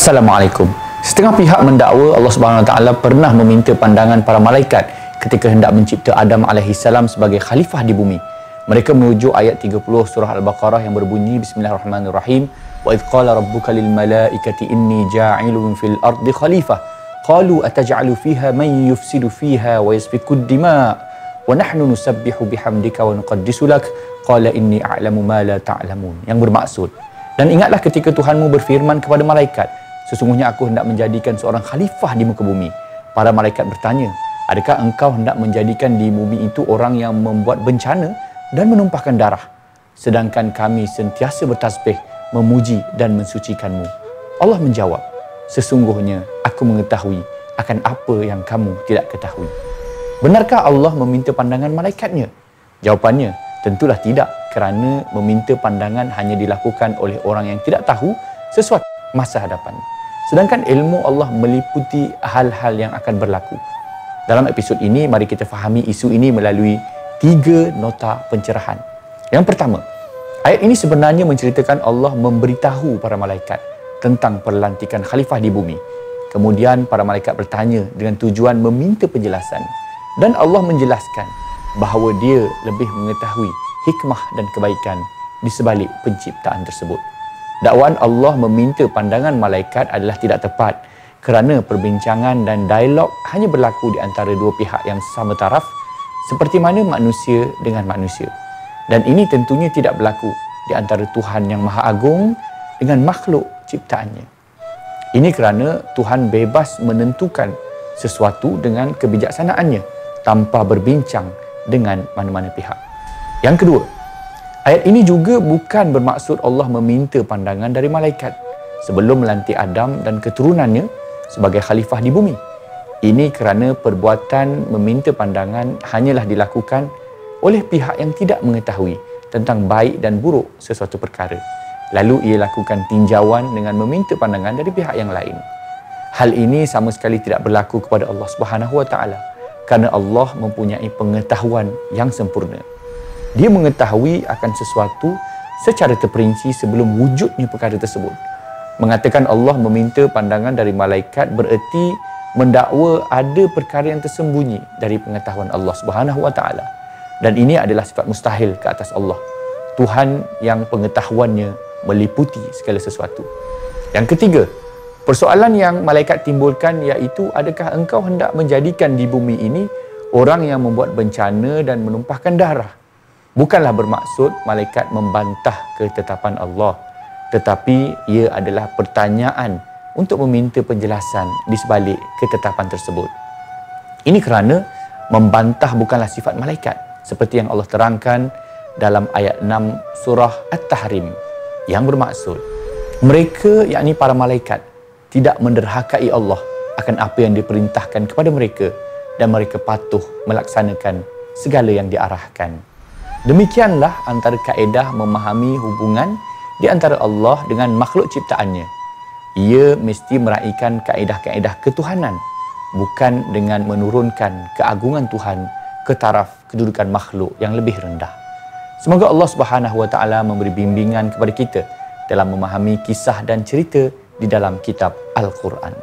Assalamualaikum. Setengah pihak mendakwa Allah Subhanahu Wa Taala pernah meminta pandangan para malaikat ketika hendak mencipta Adam alaihi salam sebagai khalifah di bumi. Mereka merujuk ayat 30 surah Al-Baqarah yang berbunyi Bismillahirrahmanirrahim. Wa idh qala rabbuka lil malaikati inni ja'ilun fil ardi khalifah. Qalu ataj'alu fiha man yufsidu fiha wa yasfiku ad-dima' wa nahnu nusabbihu bihamdika wa nuqaddisu lak. Qala inni a'lamu ma la ta'lamun. Yang bermaksud, dan ingatlah ketika Tuhanmu berfirman kepada malaikat, sesungguhnya aku hendak menjadikan seorang khalifah di muka bumi. Para malaikat bertanya, adakah engkau hendak menjadikan di bumi itu orang yang membuat bencana dan menumpahkan darah? Sedangkan kami sentiasa bertasbih, memuji dan mensucikanmu. Allah menjawab, sesungguhnya aku mengetahui akan apa yang kamu tidak ketahui. Benarkah Allah meminta pandangan malaikatnya? Jawapannya, tentulah tidak, kerana meminta pandangan hanya dilakukan oleh orang yang tidak tahu sesuatu masa hadapan. Sedangkan ilmu Allah meliputi hal-hal yang akan berlaku. Dalam episod ini, mari kita fahami isu ini melalui 3 nota pencerahan. Yang pertama, ayat ini sebenarnya menceritakan Allah memberitahu para malaikat tentang perlantikan khalifah di bumi. Kemudian para malaikat bertanya dengan tujuan meminta penjelasan. Dan Allah menjelaskan bahawa dia lebih mengetahui hikmah dan kebaikan di sebalik penciptaan tersebut. Dakwaan Allah meminta pandangan malaikat adalah tidak tepat kerana perbincangan dan dialog hanya berlaku di antara dua pihak yang sama taraf, seperti mana manusia dengan manusia. Dan ini tentunya tidak berlaku di antara Tuhan yang Maha Agung dengan makhluk ciptaannya. Ini kerana Tuhan bebas menentukan sesuatu dengan kebijaksanaannya tanpa berbincang dengan mana-mana pihak. Yang kedua, ayat ini juga bukan bermaksud Allah meminta pandangan dari malaikat sebelum melantik Adam dan keturunannya sebagai khalifah di bumi. Ini kerana perbuatan meminta pandangan hanyalah dilakukan oleh pihak yang tidak mengetahui tentang baik dan buruk sesuatu perkara. Lalu ia lakukan tinjauan dengan meminta pandangan dari pihak yang lain. Hal ini sama sekali tidak berlaku kepada Allah Subhanahu Wa Taala kerana Allah mempunyai pengetahuan yang sempurna. Dia mengetahui akan sesuatu secara terperinci sebelum wujudnya perkara tersebut. Mengatakan Allah meminta pandangan dari malaikat bererti mendakwa ada perkara yang tersembunyi dari pengetahuan Allah Subhanahu Wa Taala. Dan ini adalah sifat mustahil ke atas Allah, Tuhan yang pengetahuannya meliputi segala sesuatu. Yang ketiga, persoalan yang malaikat timbulkan iaitu adakah engkau hendak menjadikan di bumi ini orang yang membuat bencana dan menumpahkan darah? Bukanlah bermaksud malaikat membantah ketetapan Allah, tetapi ia adalah pertanyaan untuk meminta penjelasan di sebalik ketetapan tersebut. Ini kerana membantah bukanlah sifat malaikat, seperti yang Allah terangkan dalam ayat 6 surah At-Tahrim, yang bermaksud mereka, yakni para malaikat, tidak menderhakai Allah akan apa yang diperintahkan kepada mereka dan mereka patuh melaksanakan segala yang diarahkan. Demikianlah antara kaedah memahami hubungan di antara Allah dengan makhluk ciptaannya. Ia mesti meraihkan kaedah-kaedah ketuhanan, bukan dengan menurunkan keagungan Tuhan ke taraf kedudukan makhluk yang lebih rendah. Semoga Allah Subhanahu Wa Taala memberi bimbingan kepada kita dalam memahami kisah dan cerita di dalam kitab Al-Quran.